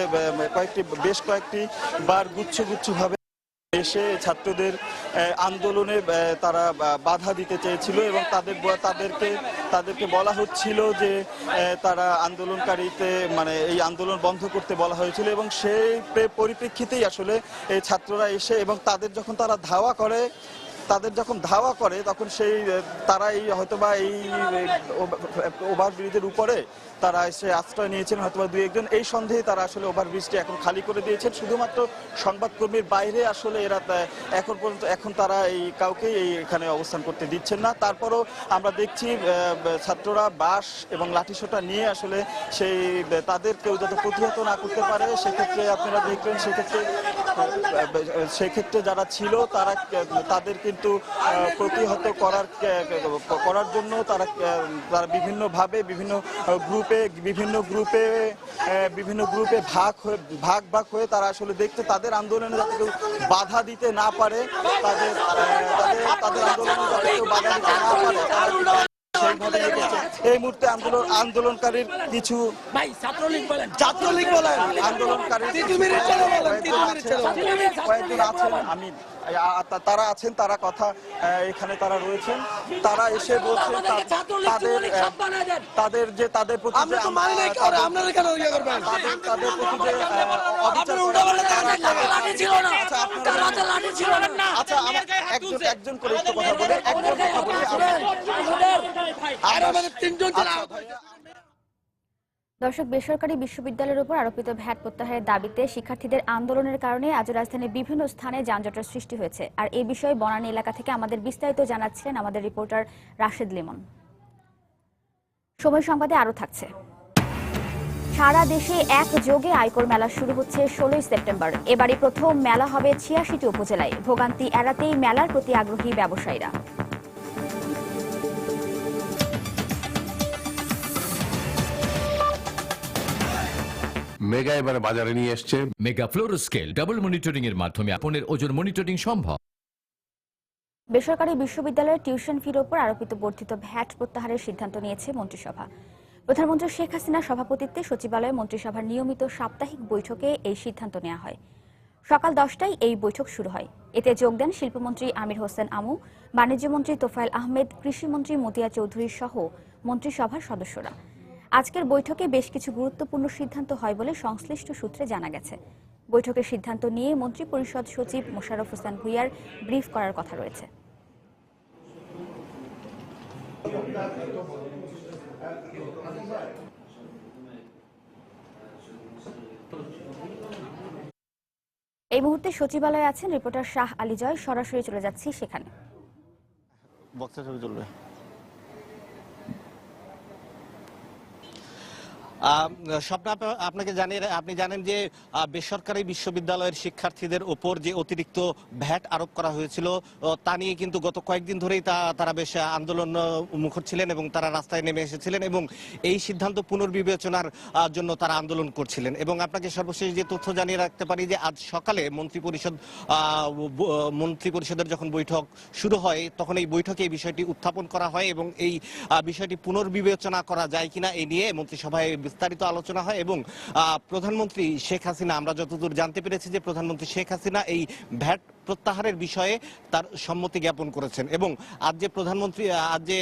বেশ কয়েকটি বার গুচ্ছভাবে এসে ছাত্রদের আন্দোলনে তারা বাধা দিতে চেয়েছিল এবং তাদেরকে বলা হচ্ছিল যে তারা আন্দোলনকারীতে মানে এই আন্দোলন বন্ধ করতে বলা হয়েছিল এবং সেই পরিপ্রেক্ষিতেই আসলে এই ছাত্ররা এসে এবং যখন তারা ধাওয়া করে তখন তারাই হয়তোবা এই ওভারব্রিজের উপরে তারা এসে আশ্রয় নিয়েছেন হয়তোবা দুই একজন, এই সন্দেহে তারা আসলে ওভারব্রিজটি এখন খালি করে দিয়েছেন। শুধুমাত্র সংবাদকর্মীর বাইরে আসলে এরা এখন তারা কাউকেই এখানে অবস্থান করতে দিচ্ছেন না। তারপরও আমরা দেখছি ছাত্ররা বাঁশ এবং লাঠিসোঁটা নিয়ে আসলে তাদের কেউ যাতে প্রতিহত না করতে পারে সেক্ষেত্রে আপনারা দেখবেন সেক্ষেত্রে যারা ছিল তাদের কিন্তু প্রতিহত করার জন্য তারা বিভিন্নভাবে বিভিন্ন গ্রুপে ভাগ হয়ে তারা আসলে দেখতে তাদের আন্দোলনে যাতে কেউ বাধা দিতে না পারে তাদের আন্দোলনে যাতে কেউ বাধা দিতে না পারে এই মুহূর্তে আন্দোলনকারীর কিছু ছাত্রলীগ বলেন আন্দোলনকারী কয়েকজন আছেন তারা আছেন তারা কথা এখানে তারা রয়েছেন তারা এসে বলছেন তাদের প্রতি একজন করে একটু কথা বলে দর্শক, বেসরকারি বিশ্ববিদ্যালয়ের উপর আরোপিত ভ্যাট প্রত্যাহারের দাবিতে শিক্ষার্থীদের আন্দোলনের কারণে আজ রাজধানীর বিভিন্ন স্থানে যানজটের সৃষ্টি হয়েছে। আর এই বিষয়ে বনানী এলাকা থেকে আমাদের বিস্তারিত জানাচ্ছিলেন আমাদের রিপোর্টার রাশেদ লিমন। সময় সংবাদে আরো থাকছে। সারা দেশে একযোগে আয়কর মেলা শুরু হচ্ছে 16 সেপ্টেম্বর। এবারই প্রথম মেলা হবে 86টি উপজেলায়। ভোগান্তি এড়াতেই মেলার প্রতি আগ্রহী ব্যবসায়ীরা। মেগা এবারে বাজারে নিয়ে এসছে মেগা ফ্লোরোস্কেল ডাবল মনিটরিং এর মাধ্যমে আপনার ওজন মনিটরিং সম্ভব। বেসরকারি বিশ্ববিদ্যালয়ের টিউশন ফির ওপর আরোপিত বর্ধিত ভ্যাট প্রত্যাহারের সিদ্ধান্ত নিয়েছে মন্ত্রিসভা। প্রধানমন্ত্রী শেখ হাসিনার সভাপতিত্বে সচিবালয়ে মন্ত্রিসভার নিয়মিত সাপ্তাহিক বৈঠকে এই সিদ্ধান্ত নেওয়া হয়। সকাল 10টায় এই বৈঠক শুরু হয়। এতে যোগ দেন শিল্পমন্ত্রী আমির হোসেন আমু, বাণিজ্যমন্ত্রী তোফায়েল আহমেদ, কৃষিমন্ত্রী মতিয়া চৌধুরী সহ মন্ত্রিসভার সদস্যরা। আজকের বৈঠকে বেশ কিছু গুরুত্বপূর্ণ সিদ্ধান্ত হয় বলে সংশ্লিষ্ট সূত্রে জানা গেছে। বৈঠকের সিদ্ধান্ত নিয়ে মন্ত্রিপরিষদ সচিব মোশাররফ হোসেন ভূঁইয়ার ব্রিফ করার কথা রয়েছে। এই মুহূর্তে সচিবালয়ে আছেন রিপোর্টার শাহ আলী জয়। সরাসরি চলে যাচ্ছি সেখানে। স্বপ্না, আপনি জানেন যে বেসরকারি বিশ্ববিদ্যালয়ের শিক্ষার্থীদের ওপর যে অতিরিক্ত ভ্যাট আরোপ করা হয়েছিল তা নিয়ে কিন্তু গত কয়েকদিন ধরেই তারা বেশ আন্দোলন মুখর ছিলেন এবং তারা রাস্তায় নেমে এসেছিলেন এবং এই সিদ্ধান্ত পুনর্বিবেচনার জন্য তারা আন্দোলন করছিলেন। এবং আপনাকে সর্বশেষ যে তথ্য জানিয়ে রাখতে পারি যে আজ সকালে মন্ত্রিপরিষদের যখন বৈঠক শুরু হয় তখন এই বৈঠকে এই বিষয়টি উত্থাপন করা হয় এবং এই বিষয়টি পুনর্বিবেচনা করা যায় কিনা এই নিয়ে মন্ত্রিসভায় বিস্তারিত আলোচনা হয়। এবং প্রধানমন্ত্রী শেখ হাসিনা, আমরা যতদূর জানতে পেরেছি যে প্রধানমন্ত্রী শেখ হাসিনা এই ভ্যাট প্রত্যাহারের বিষয়ে তার সম্মতি জ্ঞাপন করেছেন। এবং আজ যে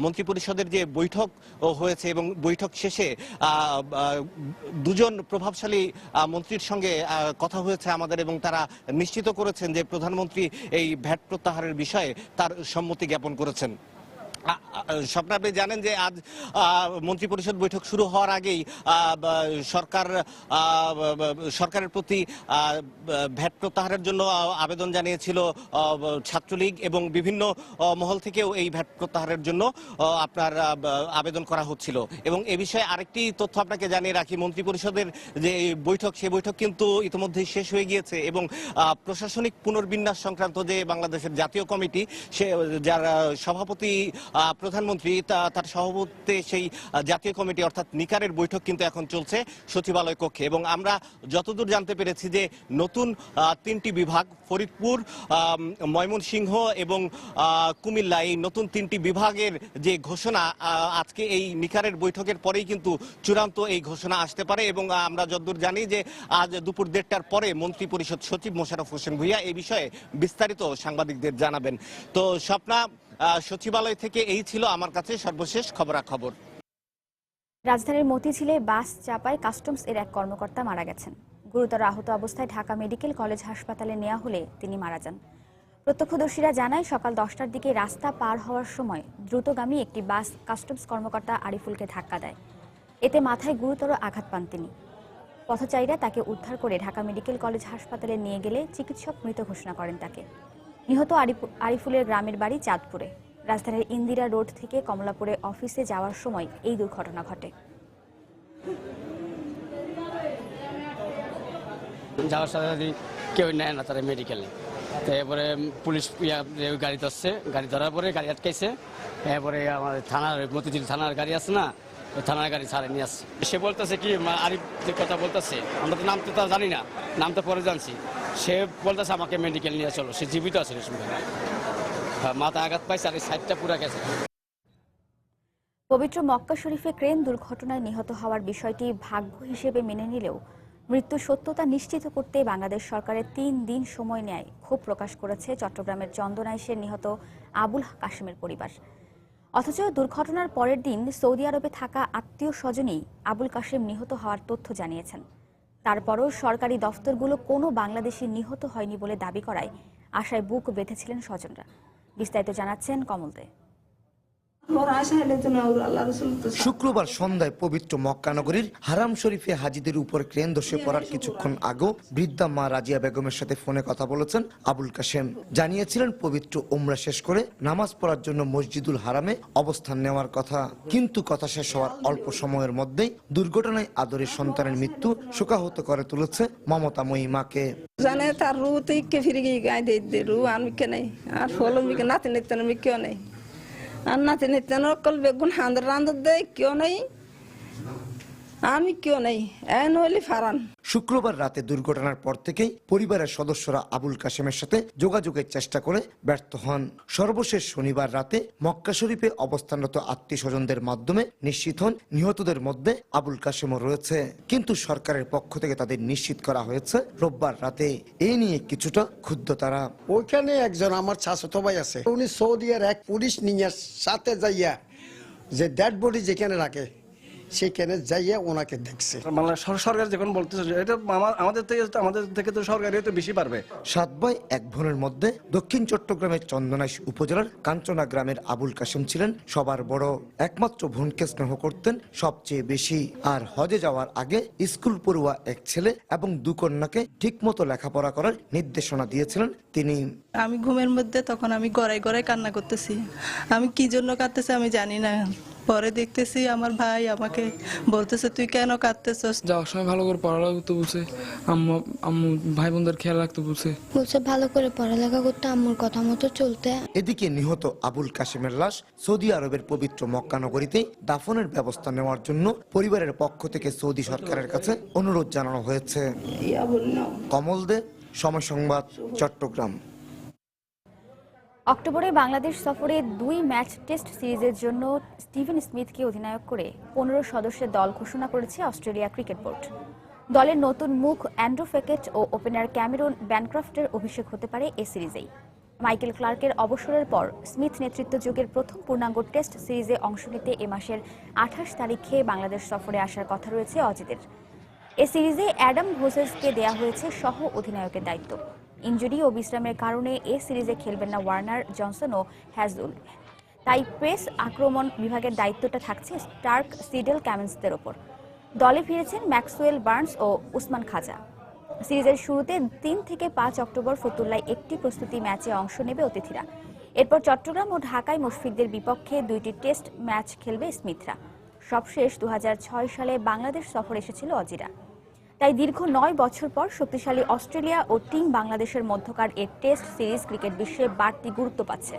মন্ত্রিপরিষদের যে বৈঠক হয়েছে এবং বৈঠক শেষে দুজন প্রভাবশালী মন্ত্রীর সঙ্গে কথা হয়েছে আমাদের, এবং তারা নিশ্চিত করেছেন যে প্রধানমন্ত্রী এই ভ্যাট প্রত্যাহারের বিষয়ে তার সম্মতি জ্ঞাপন করেছেন। স্বপ্না, আপনি জানেন যে আজ মন্ত্রিপরিষদ বৈঠক শুরু হওয়ার আগেই সরকারের প্রতি ভ্যাট প্রত্যাহারের জন্য আবেদন জানিয়েছিল ছাত্রলীগ, এবং বিভিন্ন মহল থেকেও এই ভ্যাট প্রত্যাহারের জন্য আপনার আবেদন করা হচ্ছিল। এবং এ বিষয়ে আরেকটি তথ্য আপনাকে জানিয়ে রাখি, মন্ত্রিপরিষদের যে বৈঠক, সেই বৈঠক কিন্তু ইতিমধ্যেই শেষ হয়ে গিয়েছে, এবং প্রশাসনিক পুনর্বিন্যাস সংক্রান্ত যে বাংলাদেশের জাতীয় কমিটি, সে যার সভাপতি প্রধানমন্ত্রী, তার সভাপতিত্বে সেই জাতীয় কমিটি অর্থাৎ নিকারের বৈঠক কিন্তু এখন চলছে সচিবালয় কক্ষে। এবং আমরা যতদূর জানতে পেরেছি যে নতুন 3টি বিভাগ, ফরিদপুর, ময়মনসিংহ এবং কুমিল্লা, এই নতুন 3টি বিভাগের যে ঘোষণা আজকে এই নিকারের বৈঠকের পরেই কিন্তু চূড়ান্ত এই ঘোষণা আসতে পারে। এবং আমরা যতদূর জানি যে আজ দুপুর 1:30টার পরে মন্ত্রী পরিষদ সচিব মোশাররফ হোসেন ভূঁইয়া এই বিষয়ে বিস্তারিত সাংবাদিকদের জানাবেন। তো স্বপ্না, সচিবালয় থেকে এই ছিল আমার কাছে সর্বশেষ খবরাখবর। রাজধানীর মতিঝিলে বাস চাপায় কাস্টমস এর এক কর্মকর্তা মারা গেছেন। গুরুতর আহত অবস্থায় ঢাকা মেডিকেল কলেজ হাসপাতালে নেওয়া হলে তিনি মারা যান। প্রত্যক্ষদর্শীরা জানায় সকাল 10টার দিকে রাস্তা পার হওয়ার সময় দ্রুতগামী একটি বাস কাস্টমস কর্মকর্তা আরিফুলকে ধাক্কা দেয়। এতে মাথায় গুরুতর আঘাত পান তিনি। পথচারীরা তাকে উদ্ধার করে ঢাকা মেডিকেল কলেজ হাসপাতালে নিয়ে গেলে চিকিৎসক মৃত ঘোষণা করেন তাকে। নিহত আরিফুলের গ্রামের বাড়ি চাঁদপুরে। রাজধানীর ইন্দিরা রোড থেকে কমলাপুরে অফিসে যাওয়ার সময় এই দুর্ঘটনা ঘটে। যাওয়ার সাথে কেউ নেয় না তারা মেডিকেলে, তারপরে পুলিশ গাড়ি ধরছে, গাড়ি ধরার পরে গাড়ি আটকাইছে, এরপরে আমাদের থানার মতিঝিল থানার গাড়ি আছে না, ওই থানার গাড়ি ছাড়ে নিয়ে আসছে। সে বলতেছে কি আরিফ যে কথা বলতেছে, আমরা তো নাম তো তার জানি না, নাম তো পরে জানছি। সে বলতেছে আমাকে মেডিকেল নিয়ে চলো, সে জীবিত আছে, মাথা আঘাত পাইছে আর এই সাইডটা পুরা গেছে। পবিত্র মক্কা শরীফে ক্রেন দুর্ঘটনায় নিহত হওয়ার বিষয়টি ভাগ্য হিসেবে মেনে নিলেও মৃত্যুর সত্যতা নিশ্চিত করতে বাংলাদেশ সরকারের 3 দিন সময় নেয় ক্ষোভ প্রকাশ করেছে চট্টগ্রামের চন্দনাইশের নিহত আবুল কাশেমের পরিবার। অথচ দুর্ঘটনার পরের দিন সৌদি আরবে থাকা আত্মীয় স্বজনই আবুল কাশেম নিহত হওয়ার তথ্য জানিয়েছেন। তারপরও সরকারি দফতরগুলো কোনো বাংলাদেশি নিহত হয়নি বলে দাবি করায় আশায় বুক বেঁধেছিলেন স্বজনরা। বিস্তারিত জানাচ্ছেন কমল দে। শুক্রবার সন্ধ্যায় পবিত্র মক্কা নগরীর হারাম শরীফে হাজিদের উপর ক্রেন ধসে পড়ার কিছুক্ষণ আগেও বৃদ্ধা মা রাজিয়া বেগমের সাথে ফোনে কথা বলেছেন আবুল কাশেম। জানিয়েছিলেন পবিত্র উমরা শেষ করে নামাজ পড়ার জন্য মসজিদুল হারামে অবস্থান নেওয়ার কথা। কিন্তু কথা শেষ হওয়ার অল্প সময়ের মধ্যেই দুর্ঘটনায় আদরের সন্তানের মৃত্যু শোকাহত করে তুলেছে মমতাময়ী মাকে। জানে তার রু তো ফিরে গিয়ে গায়ে দিয়ে রু আমি কে নেই আর ফল মিকে নাতি নিতেন আমি কেউ নেই আর নাতি নিতেন কল বেগুন হাঁদার রাঁধর দেয় কেউ নেই, আমি কেউ নেই, নইলে ফারান। শুক্রবার রাতে দুর্ঘটনার পর থেকেই পরিবারের সদস্যরা আবুল কাশেমের সাথে যোগাযোগের চেষ্টা করে ব্যর্থ হন। সর্বশেষ শনিবার রাতে মক্কা শরীফে অবস্থানরত আত্মীয় স্বজনদের মাধ্যমে নিশ্চিত হন নিহতদের মধ্যে আবুল কাশেমও রয়েছে। কিন্তু সরকারের পক্ষ থেকে তাদের নিশ্চিত করা হয়েছে রোববার রাতে। এই নিয়ে কিছুটা ক্ষুব্ধ তারা। ওইখানে একজন আমার চাচাতো ভাই আছে, উনি সৌদিয়ার এক পুলিশ নিয়ে সাথে যাইয়া যে ডেড বডি যেখানে রাখে সেখানে যাইয়া ওনাকে দেখছে। বাংলা সরকার যখন বলতেছে এটা আমাদের থেকে তো সরকারি তো বেশি পারবে। 7 ভাই 1 বোনের মধ্যে দক্ষিণ চট্টগ্রামের চন্দনাইশ উপজেলার কাঞ্চনা গ্রামের আবুল কাশেম ছিলেন সবার বড়। একমাত্র বোনকে স্নেহ করতেন সবচেয়ে বেশি। আর হজে যাওয়ার আগে স্কুল পড়ুয়া এক ছেলে এবং 2 কন্যাকে ঠিকমতো লেখাপড়া করার নির্দেশনা দিয়েছিলেন তিনি। আমি ঘুমের মধ্যে তখন আমি গড়াই গড়াই কান্না করতেছি, আমি কি জন্য কাঁদতেছি আমি জানি না। পরে দেখতেছি আমার ভাই আমাকে বলতেছে তুই কেন কাঁদতেছস। যাওয়ার সময় ভালো করে পড়ালেখা করতে বলছে, আম্মু ভাই বোনদের খেয়াল রাখতে বলছে ভালো করে পড়ালেখা করতে, আম্মুর কথা মতো চলতে। এদিকে নিহত আবুল কাশেমের লাশ সৌদি আরবের পবিত্র মক্কা নগরীতে দাফনের ব্যবস্থা নেওয়ার জন্য পরিবারের পক্ষ থেকে সৌদি সরকারের কাছে অনুরোধ জানানো হয়েছে। কমল দে, সময় সংবাদ, চট্টগ্রাম। অক্টোবরে বাংলাদেশ সফরে 2 ম্যাচ টেস্ট সিরিজের জন্য স্টিভেন স্মিথকে অধিনায়ক করে 15 সদস্যের দল ঘোষণা করেছে অস্ট্রেলিয়া ক্রিকেট বোর্ড। দলের নতুন মুখ অ্যান্ড্রু ফেকেট ও ওপেনার ক্যামেরন ব্যানক্রফটের অভিষেক হতে পারে এ সিরিজেই। মাইকেল ক্লার্কের অবসরের পর স্মিথ নেতৃত্ব যুগের প্রথম পূর্ণাঙ্গ টেস্ট সিরিজে অংশ নিতে এ মাসের 28 তারিখে বাংলাদেশ সফরে আসার কথা রয়েছে অজিতের। এ সিরিজে অ্যাডাম হোসেসকে দেয়া হয়েছে সহ অধিনায়কের দায়িত্ব। ইনজুরি ও বিশ্রামের কারণে এ সিরিজে খেলবেন না ওয়ার্নার, জনসন ও হ্যাজল। তাই পেস আক্রমণ বিভাগের দায়িত্বটা থাকছে স্টার্ক, সিডেল, ক্যামেন্সদের ওপর। দলে ফিরেছেন ম্যাক্সওয়েল, বার্নস ও উসমান খাজা। সিরিজের শুরুতে 3 থেকে 5 অক্টোবর ফতুল্লায় একটি প্রস্তুতি ম্যাচে অংশ নেবে অতিথিরা। এরপর চট্টগ্রাম ও ঢাকায় মুশফিকদের বিপক্ষে 2টি টেস্ট ম্যাচ খেলবে স্মিথরা। সবশেষ 2006 সালে বাংলাদেশ সফর এসেছিল অজিরা। তাই দীর্ঘ 9 বছর পর শক্তিশালী অস্ট্রেলিয়া ও টিম বাংলাদেশের মধ্যকার এই টেস্ট সিরিজ ক্রিকেট বিশ্বে বাড়তি গুরুত্ব পাচ্ছে।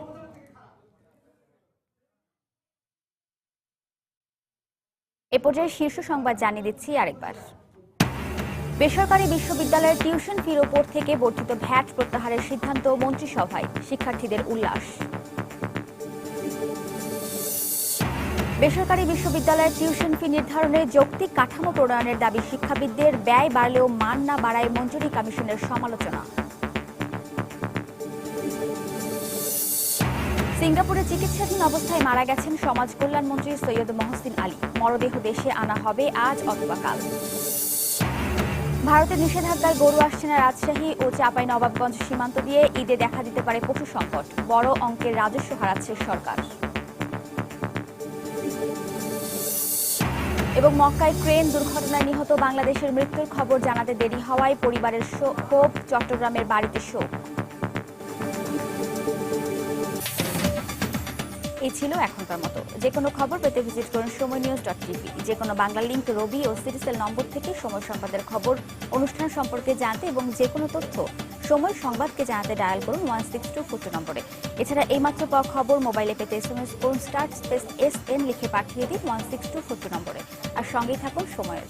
এ পর্যায়ে শীর্ষ সংবাদ জানিয়ে দিচ্ছি আরেকবার। বেসরকারি বিশ্ববিদ্যালয়ের টিউশন ফির ওপর থেকে বর্ধিত ভ্যাট প্রত্যাহারের সিদ্ধান্ত মন্ত্রিসভায়, শিক্ষার্থীদের উল্লাস। বেসরকারি বিশ্ববিদ্যালয়ের টিউশন ফি নির্ধারণে যৌক্তিক কাঠামো প্রণয়নের দাবি শিক্ষাবিদদের, ব্যয় বাড়লেও মান না বাড়ায় মঞ্জুরি কমিশনের সমালোচনা। সিঙ্গাপুরে চিকিৎসাধীন অবস্থায় মারা গেছেন সমাজ কল্যাণমন্ত্রী সৈয়দ মহসিন আলী। মরদেহ দেশে আনা হবে আজ অথবা কাল। ভারতের নিষেধাজ্ঞায় গরু আসছে না রাজশাহী ও চাঁপাইনবাবগঞ্জ সীমান্ত দিয়ে। ঈদে দেখা দিতে পারে পশু সংকট, বড় অঙ্কের রাজস্ব হারাচ্ছে সরকার। এবং মক্কায় ক্রেন দুর্ঘটনায় নিহত বাংলাদেশের মৃত্যুর খবর জানাতে দেরি হওয়ায় পরিবারের ক্ষোভ, চট্টগ্রামের বাড়িতে শোক। এই ছিল এখনকার মতো। যে কোনো খবর পেতে ভিজিট করুন সময়নিউজ.টিভি। যে কোনো বাংলা লিংক, রবি ও সিরিসেল নম্বর থেকে সময় সংবাদের খবর, অনুষ্ঠান সম্পর্কে জানতে এবং যে কোনো তথ্য সময় সংবাদকে জানাতে ডায়াল করুন 16242 নম্বরে। এছাড়া এইমাত্র পাওয়া খবর মোবাইলে পেতে SMS করুন *SN লিখে পাঠিয়ে দিন 16242 নম্বরে। আর সঙ্গেই থাকুন সময়ের।